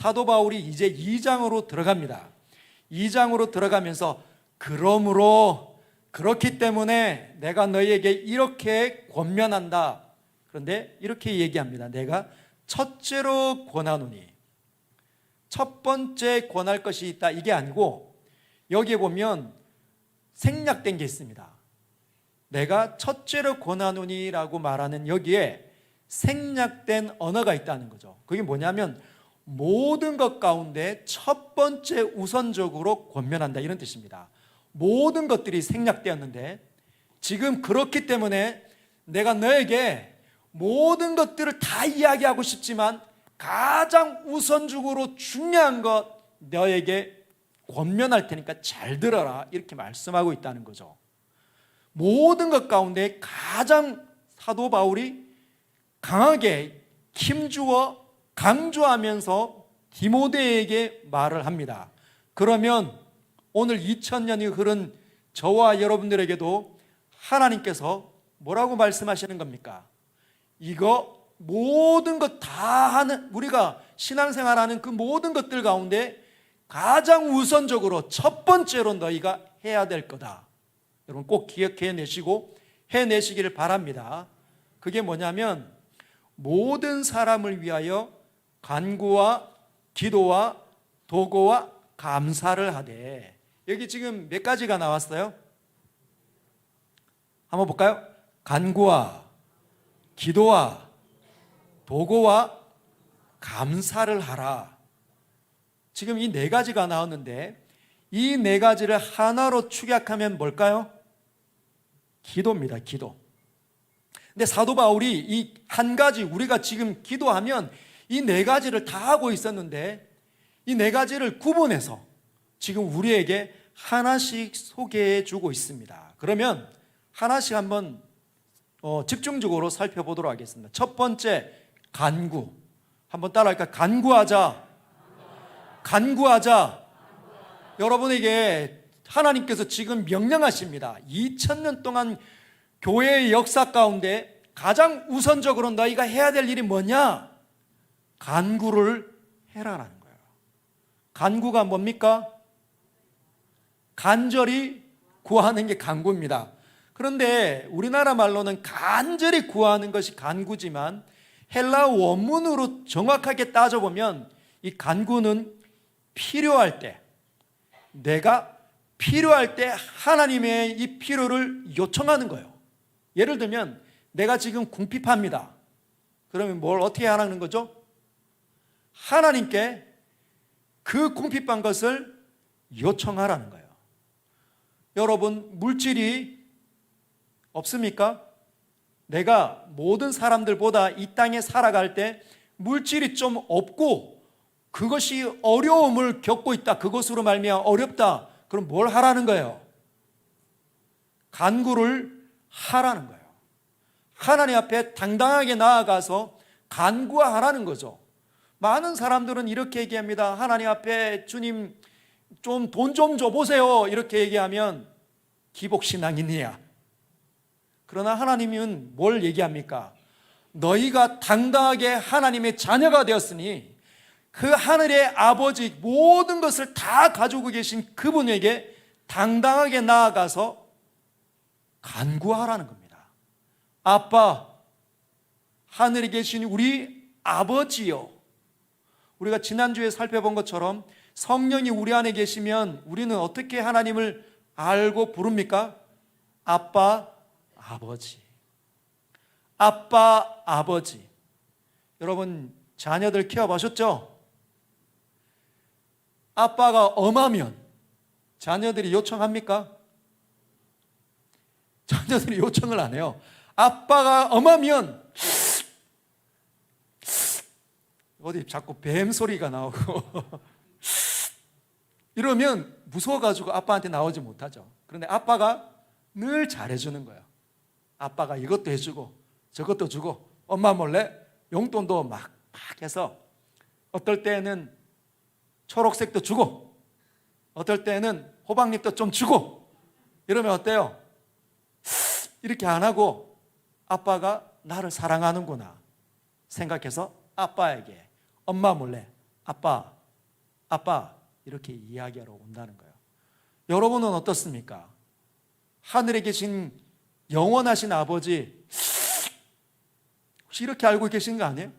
사도 바울이 이제 2장으로 들어갑니다. 2장으로 들어가면서 그러므로 그렇기 때문에 내가 너희에게 이렇게 권면한다. 그런데 이렇게 얘기합니다. 내가 첫째로 권하노니, 첫 번째 권할 것이 있다 이게 아니고 여기에 보면 생략된 게 있습니다. 내가 첫째로 권하노니라고 말하는 여기에 생략된 언어가 있다는 거죠. 그게 뭐냐면 모든 것 가운데 첫 번째 우선적으로 권면한다 이런 뜻입니다. 모든 것들이 생략되었는데 지금 그렇기 때문에 내가 너에게 모든 것들을 다 이야기하고 싶지만 가장 우선적으로 중요한 것 너에게 권면할 테니까 잘 들어라 이렇게 말씀하고 있다는 거죠. 모든 것 가운데 가장 사도 바울이 강하게 힘주어 강조하면서 디모데에게 말을 합니다. 그러면 오늘 2000년이 흐른 저와 여러분들에게도 하나님께서 뭐라고 말씀하시는 겁니까? 이거 모든 것 다 하는, 우리가 신앙생활하는 그 모든 것들 가운데 가장 우선적으로 첫 번째로 너희가 해야 될 거다. 여러분 꼭 기억해내시고 해내시기를 바랍니다. 그게 뭐냐면 모든 사람을 위하여 간구와 기도와 도고와 감사를 하되, 여기 지금 몇 가지가 나왔어요? 한번 볼까요? 간구와 기도와 도고와 감사를 하라. 지금 이 네 가지가 나왔는데 이 네 가지를 하나로 축약하면 뭘까요? 기도입니다. 기도. 근데 사도 바울이 이 한 가지, 우리가 지금 기도하면 이 네 가지를 다 하고 있었는데 이 네 가지를 구분해서 지금 우리에게 하나씩 소개해 주고 있습니다. 그러면 하나씩 한번 집중적으로 살펴보도록 하겠습니다. 첫 번째, 간구. 한번 따라할까요? 간구하자. 간구하자. 여러분에게 하나님께서 지금 명령하십니다. 2000년 동안 교회의 역사 가운데 가장 우선적으로 너희가 해야 될 일이 뭐냐? 간구를 해라라는 거예요. 간구가 뭡니까? 간절히 구하는 게 간구입니다. 그런데 우리나라 말로는 간절히 구하는 것이 간구지만 헬라 원문으로 정확하게 따져보면 이 간구는 필요할 때, 내가 필요할 때 하나님의 이 필요를 요청하는 거예요. 예를 들면 내가 지금 궁핍합니다. 그러면 뭘 어떻게 하라는 거죠? 하나님께 그 궁핍한 것을 요청하라는 거예요. 여러분 물질이 없습니까? 내가 모든 사람들보다 이 땅에 살아갈 때 물질이 좀 없고 그것이 어려움을 겪고 있다. 그것으로 말미암아 어렵다. 그럼 뭘 하라는 거예요? 간구를 하라는 거예요. 하나님 앞에 당당하게 나아가서 간구하라는 거죠. 많은 사람들은 이렇게 얘기합니다. 하나님 앞에 주님 좀 돈 좀 줘보세요. 이렇게 얘기하면 기복신앙이니야. 그러나 하나님은 뭘 얘기합니까? 너희가 당당하게 하나님의 자녀가 되었으니 그 하늘의 아버지 모든 것을 다 가지고 계신 그분에게 당당하게 나아가서 간구하라는 겁니다. 아빠, 하늘에 계신 우리 아버지요. 우리가 지난주에 살펴본 것처럼 성령이 우리 안에 계시면 우리는 어떻게 하나님을 알고 부릅니까? 아빠, 아버지. 아빠, 아버지. 여러분 자녀들 키워보셨죠? 아빠가 엄하면 자녀들이 요청합니까? 자녀들이 요청을 안 해요. 아빠가 엄하면 어디 자꾸 뱀 소리가 나오고 이러면 무서워가지고 아빠한테 나오지 못하죠. 그런데 아빠가 늘 잘해주는 거예요. 아빠가 이것도 해주고 저것도 주고 엄마 몰래 용돈도 막 해서 어떨 때는 초록색도 주고 어떨 때는 호박잎도 좀 주고 이러면 어때요? 이렇게 안 하고 아빠가 나를 사랑하는구나 생각해서 아빠에게 엄마 몰래 아빠, 아빠 이렇게 이야기하러 온다는 거예요. 여러분은 어떻습니까? 하늘에 계신 영원하신 아버지 혹시 이렇게 알고 계신 거 아니에요?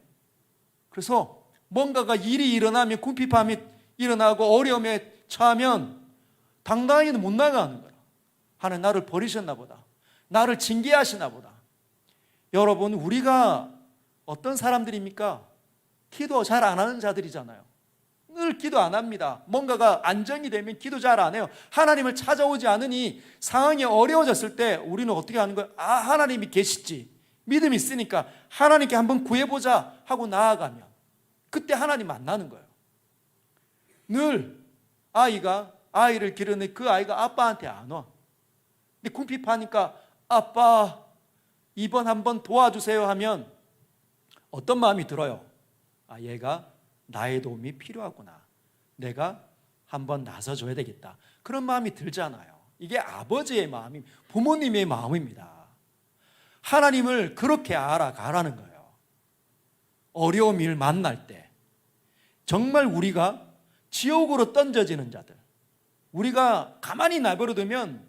그래서 뭔가가 일이 일어나면 궁핍함이 일어나고 어려움에 처하면 당당히는 못 나가는 거예요. 하나님 나를 버리셨나 보다. 나를 징계하시나 보다. 여러분, 우리가 어떤 사람들입니까? 기도 잘 안 하는 자들이잖아요. 늘 기도 안 합니다. 뭔가가 안정이 되면 기도 잘 안 해요. 하나님을 찾아오지 않으니 상황이 어려워졌을 때 우리는 어떻게 하는 거예요? 아, 하나님이 계시지. 믿음이 있으니까 하나님께 한번 구해보자 하고 나아가면 그때 하나님 만나는 거예요. 늘 아이를 기르는 그 아이가 아빠한테 안 와. 근데 궁핍하니까 아빠 이번 한번 도와주세요 하면 어떤 마음이 들어요? 아, 얘가 나의 도움이 필요하구나. 내가 한번 나서줘야 되겠다. 그런 마음이 들잖아요. 이게 아버지의 마음이, 부모님의 마음입니다. 하나님을 그렇게 알아가라는 거예요. 어려운 일 만날 때 정말 우리가 지옥으로 던져지는 자들, 우리가 가만히 내버려두면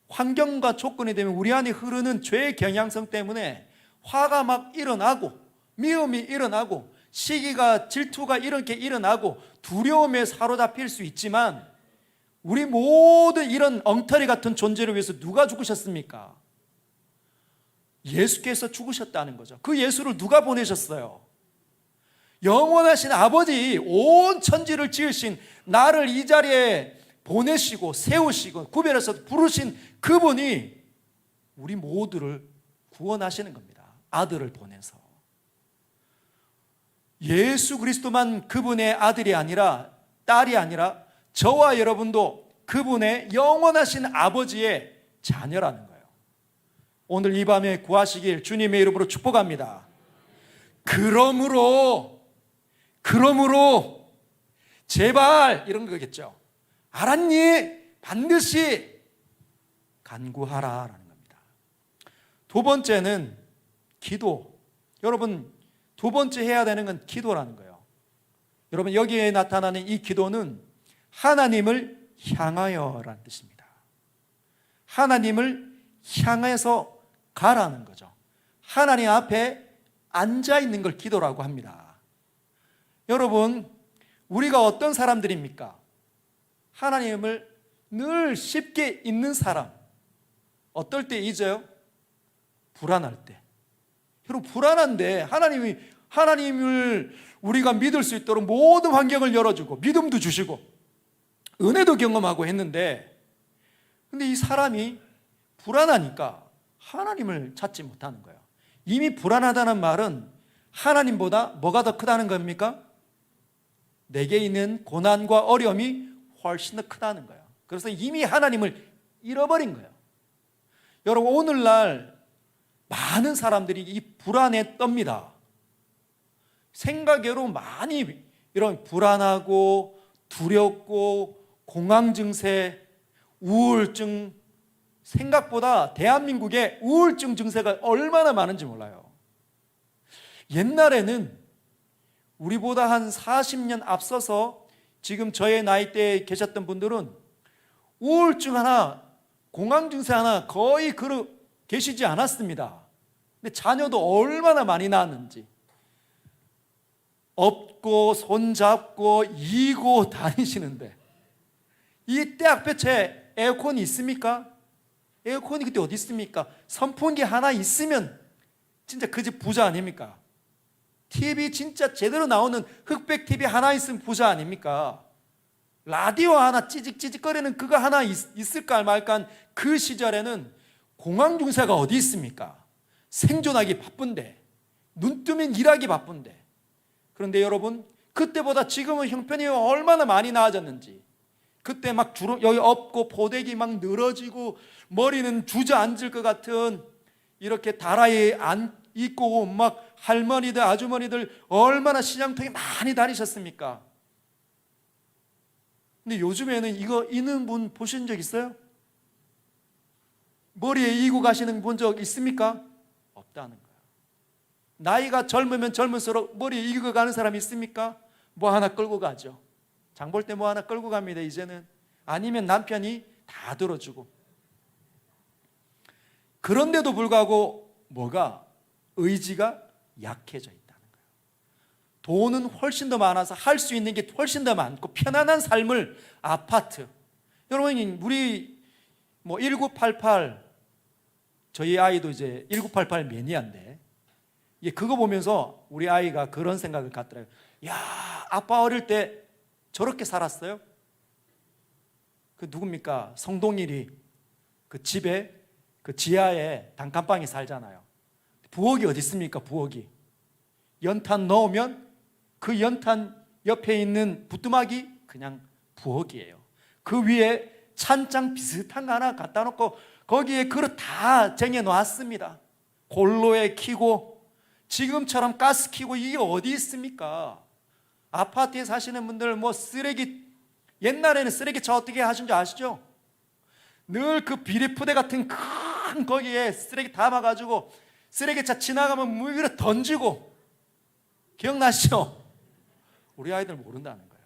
환경과 조건이 되면 우리 안에 흐르는 죄의 경향성 때문에 화가 막 일어나고 미움이 일어나고 시기가 질투가 이렇게 일어나고 두려움에 사로잡힐 수 있지만 우리 모든 이런 엉터리 같은 존재를 위해서 누가 죽으셨습니까? 예수께서 죽으셨다는 거죠. 그 예수를 누가 보내셨어요? 영원하신 아버지, 온 천지를 지으신 나를 이 자리에 보내시고 세우시고 구별해서 부르신 그분이 우리 모두를 구원하시는 겁니다. 아들을 보내서. 예수 그리스도만 그분의 아들이 아니라 딸이 아니라 저와 여러분도 그분의 영원하신 아버지의 자녀라는 거예요. 오늘 이 밤에 구하시길 주님의 이름으로 축복합니다. 그러므로 제발 이런 거겠죠. 알았니? 반드시 간구하라라는 겁니다. 두 번째는 기도. 여러분, 두 번째 해야 되는 건 기도라는 거예요. 여러분, 여기에 나타나는 이 기도는 하나님을 향하여라는 뜻입니다. 하나님을 향해서 가라는 거죠. 하나님 앞에 앉아 있는 걸 기도라고 합니다. 여러분, 우리가 어떤 사람들입니까? 하나님을 늘 쉽게 잊는 사람. 어떨 때 잊어요? 불안할 때. 여러분, 불안한데 하나님을 우리가 믿을 수 있도록 모든 환경을 열어주고 믿음도 주시고 은혜도 경험하고 했는데, 근데 이 사람이 불안하니까 하나님을 찾지 못하는 거예요. 이미 불안하다는 말은 하나님보다 뭐가 더 크다는 겁니까? 내게 있는 고난과 어려움이 훨씬 더 크다는 거예요. 그래서 이미 하나님을 잃어버린 거예요. 여러분, 오늘날 많은 사람들이 이 불안에 떱니다. 생각외로 많이 이런 불안하고 두렵고 공황 증세, 우울증, 생각보다 대한민국에 우울증 증세가 얼마나 많은지 몰라요. 옛날에는 우리보다 한 40년 앞서서 지금 저의 나이대에 계셨던 분들은 우울증 하나, 공황 증세 하나 거의 계시지 않았습니다. 근데 자녀도 얼마나 많이 낳았는지, 업고 손잡고 이고 다니시는데, 이 떼학볕에 에어컨이 있습니까? 에어컨이 그때 어디 있습니까? 선풍기 하나 있으면 진짜 그 집 부자 아닙니까? TV 진짜 제대로 나오는 흑백 TV 하나 있으면 부자 아닙니까? 라디오 하나 찌직찌직거리는 그거 하나 있을까 말까 그 시절에는 공황 증세가 어디 있습니까? 생존하기 바쁜데, 눈 뜨면 일하기 바쁜데. 그런데 여러분, 그때보다 지금은 형편이 얼마나 많이 나아졌는지, 그때 막 여기 엎고 포대기 막 늘어지고 머리는 주저앉을 것 같은 이렇게 다라에 있고 막 할머니들 아주머니들 얼마나 시장통에 많이 다니셨습니까? 근데 요즘에는 이거 이는 분 보신 적 있어요? 머리에 이고 가시는 본 적 있습니까? 없다는 거예요. 나이가 젊으면 젊을수록 머리에 이고 가는 사람이 있습니까? 뭐 하나 끌고 가죠. 장 볼 때 뭐 하나 끌고 갑니다. 이제는. 아니면 남편이 다 들어주고. 그런데도 불구하고 뭐가? 의지가 약해져 있다는 거예요. 돈은 훨씬 더 많아서 할 수 있는 게 훨씬 더 많고 편안한 삶을, 아파트. 여러분, 우리 1988, 저희 아이도 이제 1988 매니아인데, 그거 보면서 우리 아이가 그런 생각을 갖더라고요. 야, 아빠 어릴 때 저렇게 살았어요? 그 누굽니까? 성동일이 그 집에, 그 지하에 단칸방에 살잖아요. 부엌이 어디 있습니까? 부엌이. 연탄 넣으면 그 연탄 옆에 있는 부뚜막이 그냥 부엌이에요. 그 위에 찬장 비슷한 거 하나 갖다 놓고 거기에 그릇 다 쟁여 놨습니다. 골로에 켜고, 지금처럼 가스 켜고 이게 어디 있습니까? 아파트에 사시는 분들 쓰레기, 옛날에는 쓰레기차 어떻게 하신 줄 아시죠? 늘 그 비리푸대 같은 큰 거기에 쓰레기 담아가지고 쓰레기차 지나가면 물 위로 던지고, 기억나시죠? 우리 아이들 모른다는 거예요.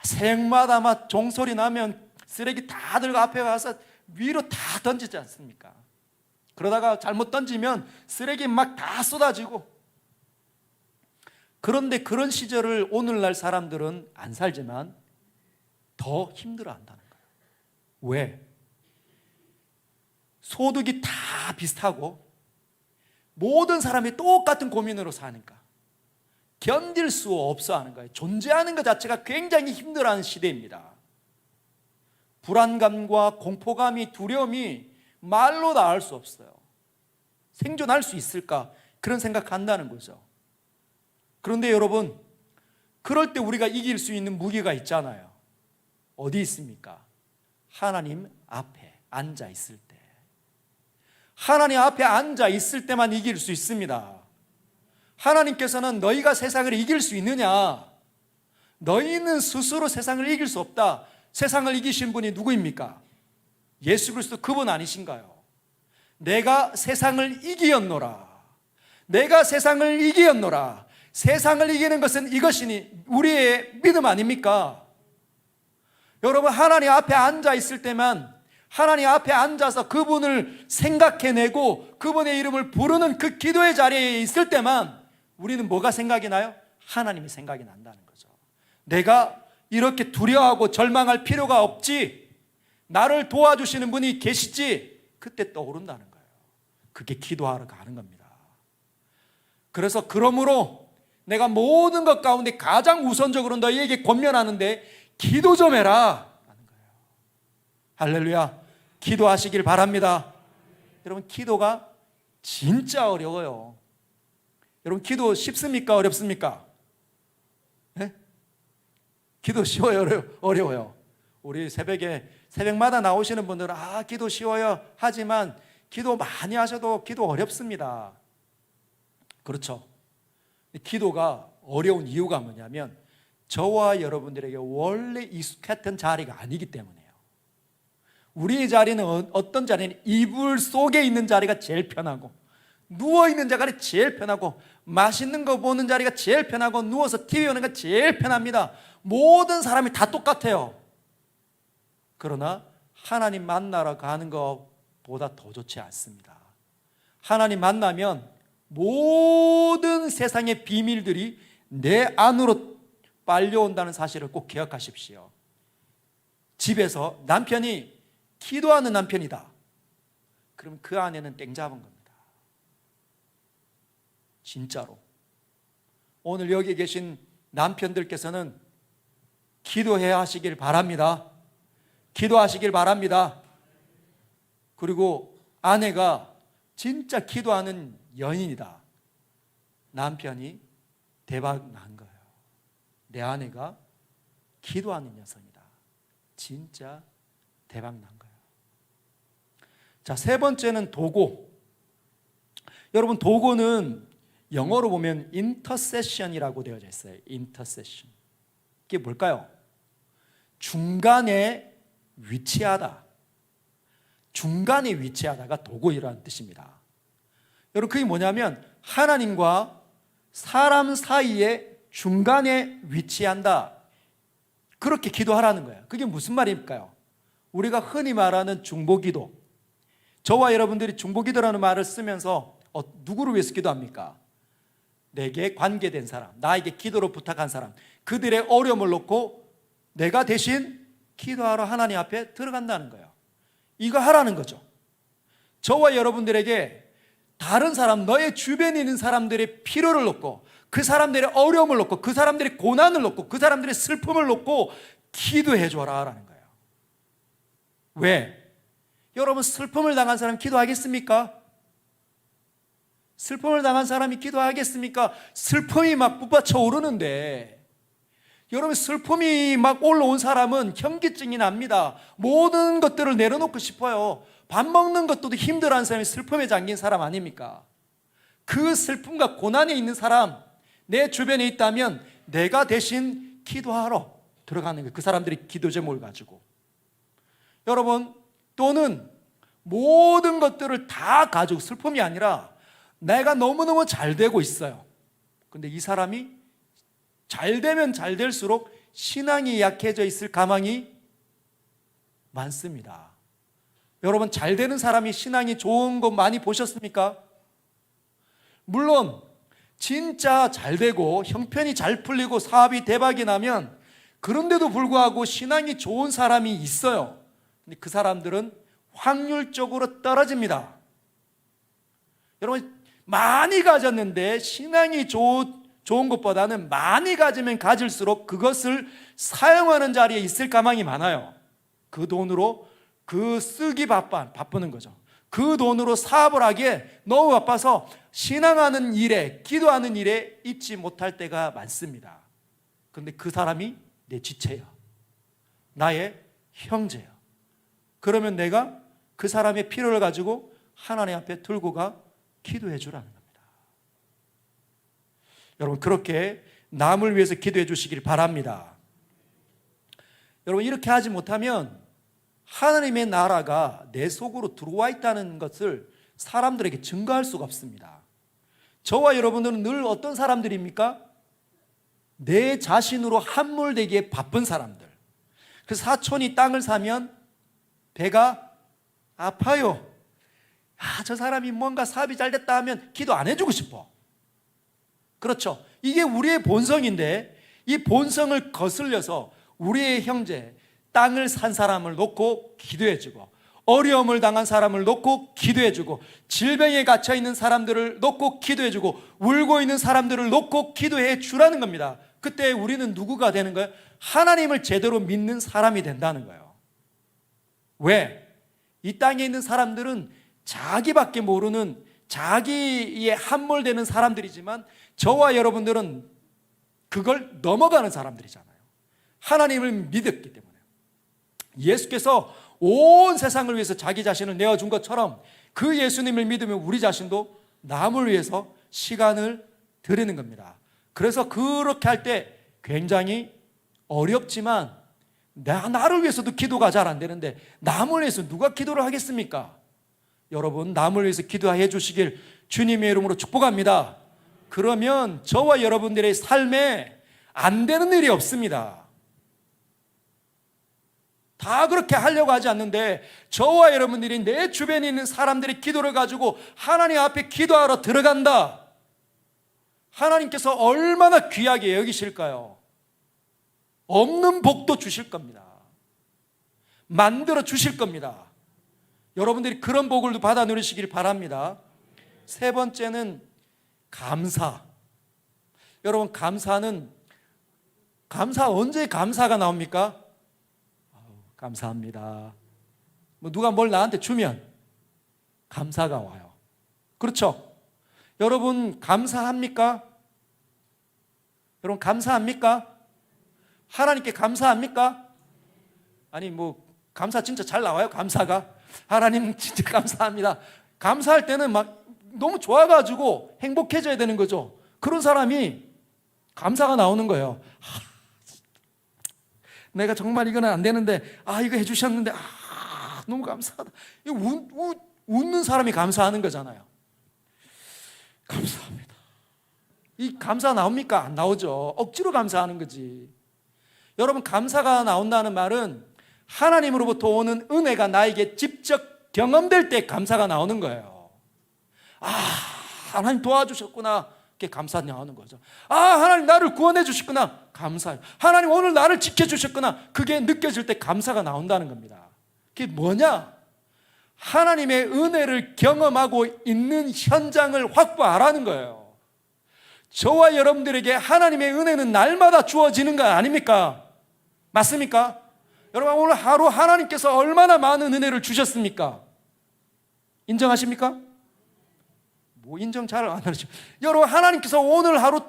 새벽마다 막 종소리 나면 쓰레기 다 들고 앞에 가서 위로 다 던지지 않습니까? 그러다가 잘못 던지면 쓰레기 막 다 쏟아지고. 그런데 그런 시절을 오늘날 사람들은 안 살지만 더 힘들어 한다는 거예요. 왜? 소득이 다 비슷하고 모든 사람이 똑같은 고민으로 사니까 견딜 수 없어 하는 거예요. 존재하는 것 자체가 굉장히 힘들어하는 시대입니다. 불안감과 공포감이, 두려움이 말로 다 알 수 없어요. 생존할 수 있을까? 그런 생각한다는 거죠. 그런데 여러분, 그럴 때 우리가 이길 수 있는 무기가 있잖아요. 어디 있습니까? 하나님 앞에 앉아 있을 때. 하나님 앞에 앉아 있을 때만 이길 수 있습니다. 하나님께서는 너희가 세상을 이길 수 있느냐? 너희는 스스로 세상을 이길 수 없다. 세상을 이기신 분이 누구입니까? 예수 그리스도, 그분 아니신가요? 내가 세상을 이기었노라. 내가 세상을 이기었노라. 세상을 이기는 것은 이것이니 우리의 믿음 아닙니까? 여러분, 하나님 앞에 앉아 있을 때만, 하나님 앞에 앉아서 그분을 생각해내고 그분의 이름을 부르는 그 기도의 자리에 있을 때만 우리는 뭐가 생각이 나요? 하나님이 생각이 난다는 거죠. 내가 이렇게 두려워하고 절망할 필요가 없지, 나를 도와주시는 분이 계시지, 그때 떠오른다는 거예요. 그게 기도하러 가는 겁니다. 그래서 그러므로 내가 모든 것 가운데 가장 우선적으로 너희에게 권면하는데 기도 좀 해라 라는 거예요. 할렐루야. 기도하시길 바랍니다. 여러분, 기도가 진짜 어려워요. 여러분, 기도 쉽습니까? 어렵습니까? 네? 기도 쉬워요? 어려워요? 우리 새벽마다 나오시는 분들은 기도 쉬워요 하지만 기도 많이 하셔도 기도 어렵습니다. 그렇죠? 기도가 어려운 이유가 뭐냐면 저와 여러분들에게 원래 익숙했던 자리가 아니기 때문이에요. 우리의 자리는 어떤 자리는 이불 속에 있는 자리가 제일 편하고, 누워있는 자리가 제일 편하고, 맛있는 거 보는 자리가 제일 편하고, 누워서 TV 보는 거 제일 편합니다. 모든 사람이 다 똑같아요. 그러나 하나님 만나러 가는 것보다 더 좋지 않습니다. 하나님 만나면 모든 세상의 비밀들이 내 안으로 빨려온다는 사실을 꼭 기억하십시오. 집에서 남편이 기도하는 남편이다. 그럼 그 안에는 땡 잡은 겁니다. 진짜로. 오늘 여기 계신 남편들께서는 기도해야 하시길 바랍니다. 기도하시길 바랍니다. 그리고 아내가 진짜 기도하는 연인이다. 남편이 대박 난 거예요. 내 아내가 기도하는 여성이다. 진짜 대박 난 거예요. 자, 세 번째는 도고. 여러분, 도고는 영어로 보면 intercession이라고 되어져 있어요. intercession. 이게 뭘까요? 중간에 위치하다. 중간에 위치하다가 도고이라는 뜻입니다. 여러분, 그게 뭐냐면 하나님과 사람 사이에 중간에 위치한다. 그렇게 기도하라는 거예요. 그게 무슨 말일까요? 우리가 흔히 말하는 중보기도. 저와 여러분들이 중보기도라는 말을 쓰면서 누구를 위해서 기도합니까? 내게 관계된 사람, 나에게 기도를 부탁한 사람, 그들의 어려움을 놓고 내가 대신 기도하러 하나님 앞에 들어간다는 거예요. 이거 하라는 거죠. 저와 여러분들에게 다른 사람, 너의 주변에 있는 사람들의 필요를 놓고, 그 사람들의 어려움을 놓고, 그 사람들의 고난을 놓고, 그 사람들의 슬픔을 놓고 기도해 줘라라는 거예요. 왜? 여러분, 슬픔을 당한 사람 기도하겠습니까? 슬픔을 당한 사람이 기도하겠습니까? 슬픔이 막 북받쳐 오르는데, 여러분, 슬픔이 막 올라온 사람은 현기증이 납니다. 모든 것들을 내려놓고 싶어요. 밥 먹는 것도 힘들어하는 사람이 슬픔에 잠긴 사람 아닙니까? 그 슬픔과 고난에 있는 사람, 내 주변에 있다면 내가 대신 기도하러 들어가는 거예요. 그 사람들이 기도 제목을 가지고. 여러분, 또는 모든 것들을 다 가지고, 슬픔이 아니라 내가 너무너무 잘 되고 있어요. 근데 이 사람이 잘 되면 잘 될수록 신앙이 약해져 있을 가망이 많습니다. 여러분, 잘 되는 사람이 신앙이 좋은 거 많이 보셨습니까? 물론 진짜 잘 되고 형편이 잘 풀리고 사업이 대박이 나면, 그런데도 불구하고 신앙이 좋은 사람이 있어요. 근데 그 사람들은 확률적으로 떨어집니다. 여러분, 많이 가졌는데 신앙이 좋은 것보다는 많이 가지면 가질수록 그것을 사용하는 자리에 있을 가망이 많아요. 그 돈으로 쓰기 바쁘는 거죠. 그 돈으로 사업을 하기에 너무 바빠서 신앙하는 일에, 기도하는 일에 있지 못할 때가 많습니다. 그런데 그 사람이 내 지체야, 나의 형제야. 그러면 내가 그 사람의 필요를 가지고 하나님 앞에 들고 가 기도해 주라는 겁니다. 여러분, 그렇게 남을 위해서 기도해 주시길 바랍니다. 여러분, 이렇게 하지 못하면 하나님의 나라가 내 속으로 들어와 있다는 것을 사람들에게 증거할 수가 없습니다. 저와 여러분들은 늘 어떤 사람들입니까? 내 자신으로 함몰되기에 바쁜 사람들. 그래서 사촌이 땅을 사면 배가 아파요. 저 사람이 뭔가 사업이 잘 됐다 하면 기도 안 해주고 싶어. 그렇죠? 이게 우리의 본성인데, 이 본성을 거슬려서 우리의 형제, 땅을 산 사람을 놓고 기도해주고, 어려움을 당한 사람을 놓고 기도해주고, 질병에 갇혀있는 사람들을 놓고 기도해주고, 울고 있는 사람들을 놓고 기도해 주라는 겁니다. 그때 우리는 누구가 되는 거예요? 하나님을 제대로 믿는 사람이 된다는 거예요. 왜? 이 땅에 있는 사람들은 자기밖에 모르는, 자기에 함몰되는 사람들이지만, 저와 여러분들은 그걸 넘어가는 사람들이잖아요. 하나님을 믿었기 때문에. 예수께서 온 세상을 위해서 자기 자신을 내어준 것처럼, 그 예수님을 믿으면 우리 자신도 남을 위해서 시간을 드리는 겁니다. 그래서 그렇게 할 때 굉장히 어렵지만, 나를 위해서도 기도가 잘 안 되는데 남을 위해서 누가 기도를 하겠습니까? 여러분, 남을 위해서 기도해 주시길 주님의 이름으로 축복합니다. 그러면 저와 여러분들의 삶에 안 되는 일이 없습니다. 다 그렇게 하려고 하지 않는데, 저와 여러분들이 내 주변에 있는 사람들의 기도를 가지고 하나님 앞에 기도하러 들어간다. 하나님께서 얼마나 귀하게 여기실까요? 없는 복도 주실 겁니다. 만들어 주실 겁니다. 여러분들이 그런 복을 받아 누리시길 바랍니다. 세 번째는 감사. 여러분, 감사 언제 감사가 나옵니까? 감사합니다. 누가 뭘 나한테 주면 감사가 와요. 그렇죠? 여러분, 감사합니까? 여러분, 감사합니까? 하나님께 감사합니까? 아니, 감사 진짜 잘 나와요, 감사가. 하나님 진짜 감사합니다. 감사할 때는 막 너무 좋아가지고 행복해져야 되는 거죠. 그런 사람이 감사가 나오는 거예요. 내가 정말 이거는 안 되는데, 이거 해주셨는데, 너무 감사하다. 웃는 사람이 감사하는 거잖아요. 감사합니다. 이 감사 나옵니까? 안 나오죠. 억지로 감사하는 거지. 여러분, 감사가 나온다는 말은 하나님으로부터 오는 은혜가 나에게 직접 경험될 때 감사가 나오는 거예요. 아, 하나님 도와주셨구나. 그게 감사 나오는 거죠. 아, 하나님 나를 구원해 주셨구나. 감사해요. 하나님 오늘 나를 지켜주셨구나. 그게 느껴질 때 감사가 나온다는 겁니다. 그게 뭐냐? 하나님의 은혜를 경험하고 있는 현장을 확보하라는 거예요. 저와 여러분들에게 하나님의 은혜는 날마다 주어지는 거 아닙니까? 맞습니까? 여러분, 오늘 하루 하나님께서 얼마나 많은 은혜를 주셨습니까? 인정하십니까? 뭐 인정 잘 안 하시죠. 여러분, 하나님께서 오늘 하루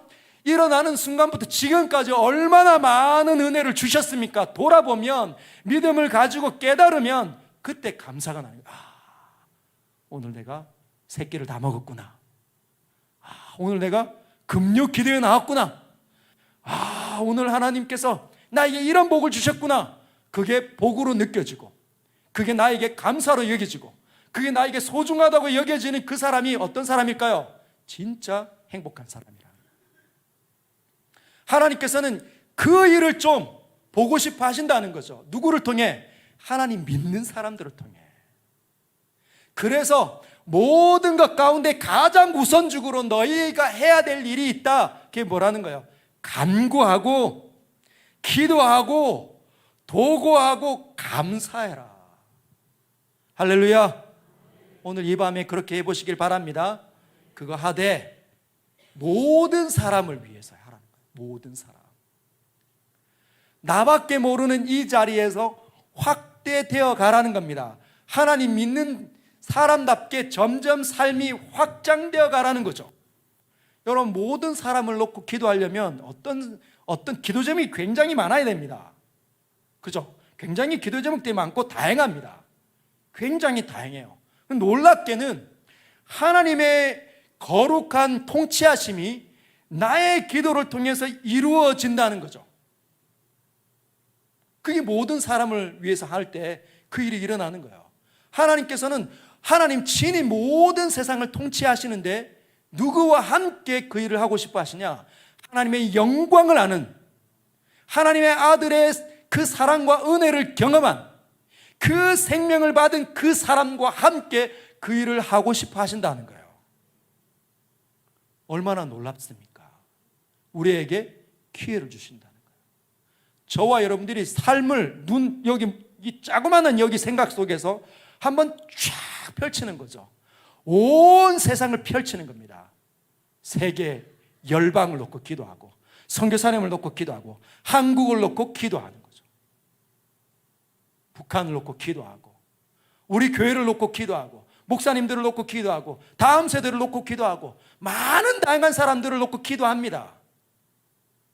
일어나는 순간부터 지금까지 얼마나 많은 은혜를 주셨습니까? 돌아보면, 믿음을 가지고 깨달으면 그때 감사가 나요. 아, 오늘 내가 세 끼를 다 먹었구나. 아, 오늘 내가 금요 기도에 나왔구나. 아, 오늘 하나님께서 나에게 이런 복을 주셨구나. 그게 복으로 느껴지고, 그게 나에게 감사로 여겨지고, 그게 나에게 소중하다고 여겨지는 그 사람이 어떤 사람일까요? 진짜 행복한 사람이라. 하나님께서는 그 일을 좀 보고 싶어 하신다는 거죠. 누구를 통해? 하나님 믿는 사람들을 통해. 그래서 모든 것 가운데 가장 우선적으로 너희가 해야 될 일이 있다. 그게 뭐라는 거예요? 간구하고 기도하고 도구하고 감사해라. 할렐루야. 오늘 이 밤에 그렇게 해보시길 바랍니다. 그거 하되 모든 사람을 위해서 하라는 거예요. 모든 사람. 나밖에 모르는 이 자리에서 확대되어 가라는 겁니다. 하나님 믿는 사람답게 점점 삶이 확장되어 가라는 거죠. 여러분, 모든 사람을 놓고 기도하려면 어떤 기도 제목이 굉장히 많아야 됩니다. 그죠? 굉장히 기도 제목들이 많고 다양합니다. 굉장히 다양해요. 놀랍게는 하나님의 거룩한 통치하심이 나의 기도를 통해서 이루어진다는 거죠. 그게 모든 사람을 위해서 할 때 그 일이 일어나는 거예요. 하나님께서는 하나님 친히 모든 세상을 통치하시는데 누구와 함께 그 일을 하고 싶어 하시냐? 하나님의 영광을 아는, 하나님의 아들의 그 사랑과 은혜를 경험한, 그 생명을 받은 그 사람과 함께 그 일을 하고 싶어 하신다는 거예요. 얼마나 놀랍습니까? 우리에게 기회를 주신다는 거예요. 저와 여러분들이 삶을 여기 이 자그마한 여기 생각 속에서 한번 쫙 펼치는 거죠. 온 세상을 펼치는 겁니다. 세계 열방을 놓고 기도하고, 선교사님을 놓고 기도하고, 한국을 놓고 기도하는 거죠. 북한을 놓고 기도하고, 우리 교회를 놓고 기도하고, 목사님들을 놓고 기도하고, 다음 세대를 놓고 기도하고, 많은 다양한 사람들을 놓고 기도합니다.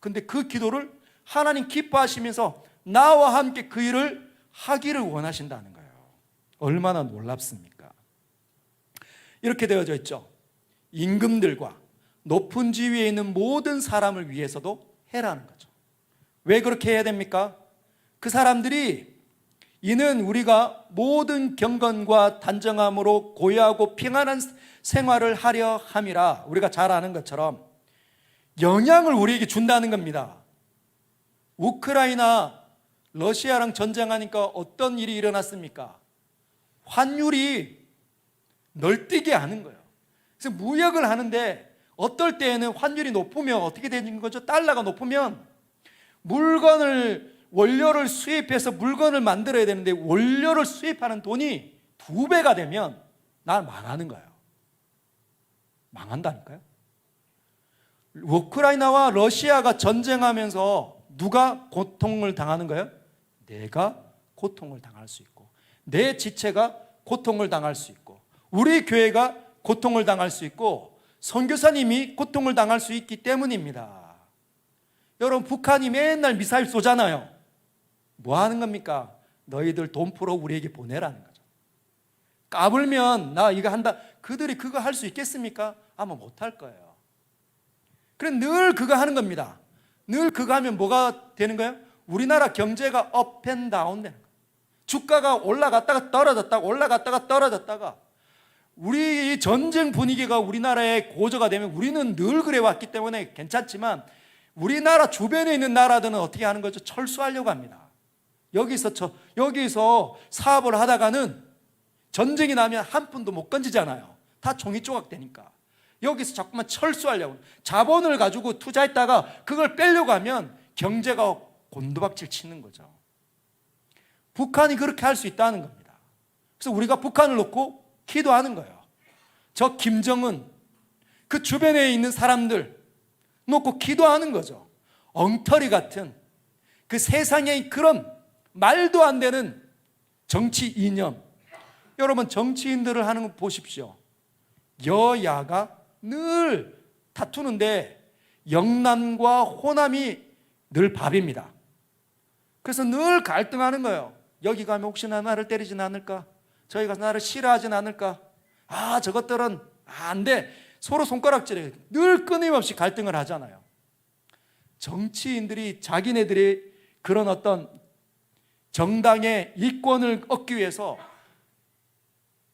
근데 그 기도를 하나님 기뻐하시면서 나와 함께 그 일을 하기를 원하신다는 거예요. 얼마나 놀랍습니까? 이렇게 되어져 있죠. 임금들과 높은 지위에 있는 모든 사람을 위해서도 해라는 거죠. 왜 그렇게 해야 됩니까? 그 사람들이 이는 우리가 모든 경건과 단정함으로 고요하고 평안한 생활을 하려 함이라. 우리가 잘 아는 것처럼 영향을 우리에게 준다는 겁니다. 우크라이나 러시아랑 전쟁하니까 어떤 일이 일어났습니까? 환율이 널뛰게 하는 거예요. 그래서 무역을 하는데 어떨 때에는 환율이 높으면 어떻게 되는 거죠? 달러가 높으면 원료를 수입해서 물건을 만들어야 되는데 원료를 수입하는 돈이 2배가 되면 난 망하는 거예요. 망한다니까요. 우크라이나와 러시아가 전쟁하면서 누가 고통을 당하는 거예요? 내가 고통을 당할 수 있고, 내 지체가 고통을 당할 수 있고, 우리 교회가 고통을 당할 수 있고, 선교사님이 고통을 당할 수 있기 때문입니다. 여러분, 북한이 맨날 미사일 쏘잖아요. 뭐 하는 겁니까? 너희들 돈 풀어 우리에게 보내라는 거죠. 까불면 나 이거 한다. 그들이 그거 할 수 있겠습니까? 아마 못할 거예요. 그래 늘 그거 하는 겁니다. 늘 그거 하면 뭐가 되는 거예요? 우리나라 경제가 업 앤 다운 되는 거예요. 주가가 올라갔다가 떨어졌다가 올라갔다가 떨어졌다가 우리 전쟁 분위기가 우리나라의 고조가 되면 우리는 늘 그래 왔기 때문에 괜찮지만 우리나라 주변에 있는 나라들은 어떻게 하는 거죠? 철수하려고 합니다. 여기서 사업을 하다가는 전쟁이 나면 한 푼도 못 건지잖아요. 다 종이 조각되니까. 여기서 자꾸만 철수하려고, 자본을 가지고 투자했다가 그걸 빼려고 하면 경제가 곤두박질 치는 거죠. 북한이 그렇게 할 수 있다는 겁니다. 그래서 우리가 북한을 놓고 기도하는 거예요. 저 김정은, 그 주변에 있는 사람들 놓고 기도하는 거죠. 엉터리 같은 그 세상의 그런 말도 안 되는 정치 이념. 여러분, 정치인들을 하는 거 보십시오. 여야가 늘 다투는데 영남과 호남이 늘 밥입니다. 그래서 늘 갈등하는 거예요. 여기 가면 혹시나 나를 때리진 않을까? 저기 가서 나를 싫어하진 않을까? 저것들은 안 돼. 서로 손가락질해. 늘 끊임없이 갈등을 하잖아요. 정치인들이 자기네들이 그런 어떤 정당의 이권을 얻기 위해서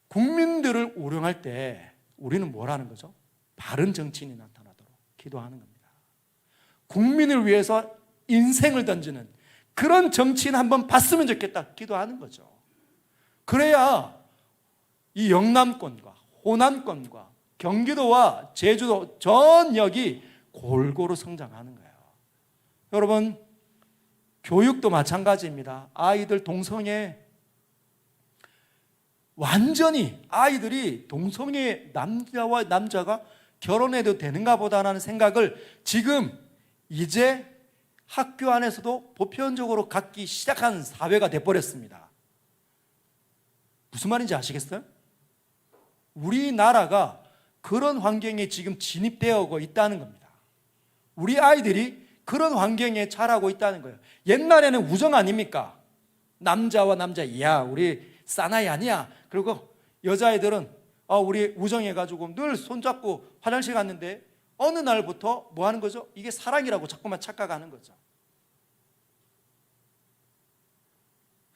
국민들을 우롱할 때 우리는 뭘 하는 거죠? 바른 정치인이 나타나도록 기도하는 겁니다. 국민을 위해서 인생을 던지는 그런 정치인 한번 봤으면 좋겠다 기도하는 거죠. 그래야 이 영남권과 호남권과 경기도와 제주도 전역이 골고루 성장하는 거예요. 여러분, 교육도 마찬가지입니다. 아이들 동성애, 완전히 아이들이 동성애 남자와 남자가 결혼해도 되는가 보다라는 생각을 지금 이제 학교 안에서도 보편적으로 갖기 시작한 사회가 돼버렸습니다. 무슨 말인지 아시겠어요? 우리나라가 그런 환경에 지금 진입되어 있다는 겁니다. 우리 아이들이 그런 환경에 자라고 있다는 거예요. 옛날에는 우정 아닙니까? 남자와 남자, 야 우리 사나이 아니야. 그리고 여자애들은 우리 우정해가지고 늘 손잡고 화장실 갔는데 어느 날부터 뭐 하는 거죠? 이게 사랑이라고 자꾸만 착각하는 거죠.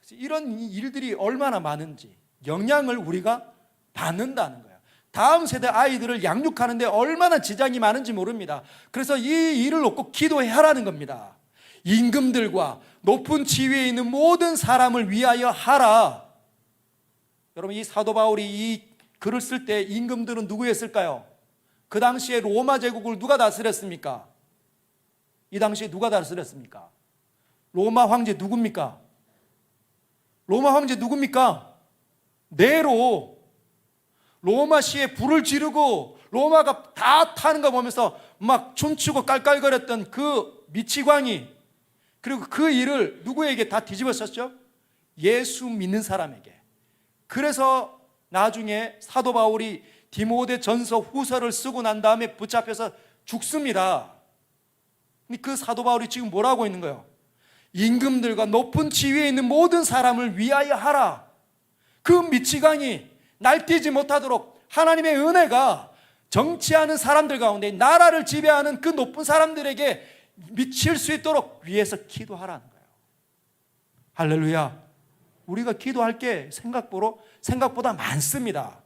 그래서 이런 일들이 얼마나 많은지 영향을 우리가 받는다는 거예요. 다음 세대 아이들을 양육하는데 얼마나 지장이 많은지 모릅니다. 그래서 이 일을 놓고 기도하라는 겁니다. 임금들과 높은 지위에 있는 모든 사람을 위하여 하라. 여러분, 이 사도 바울이 이 글을 쓸 때 임금들은 누구였을까요? 그 당시에 로마 제국을 누가 다스렸습니까? 이 당시에 누가 다스렸습니까? 로마 황제 누굽니까? 로마 황제 누굽니까? 네로. 로마시에 불을 지르고 로마가 다 타는 거 보면서 막 춤추고 깔깔거렸던 그 미치광이, 그리고 그 일을 누구에게 다 뒤집었었죠? 예수 믿는 사람에게. 그래서 나중에 사도 바울이 디모데 전서 후서를 쓰고 난 다음에 붙잡혀서 죽습니다. 그 사도 바울이 지금 뭐라고 있는 거예요? 임금들과 높은 지위에 있는 모든 사람을 위하여 하라. 그 미치광이 날뛰지 못하도록 하나님의 은혜가 정치하는 사람들 가운데 나라를 지배하는 그 높은 사람들에게 미칠 수 있도록 위해서 기도하라는 거예요. 할렐루야. 우리가 기도할 게 생각보다 많습니다.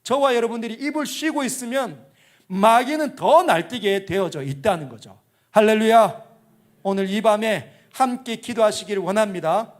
저와 여러분들이 입을 쉬고 있으면 마귀는 더 날뛰게 되어져 있다는 거죠. 할렐루야. 오늘 이 밤에 함께 기도하시기를 원합니다.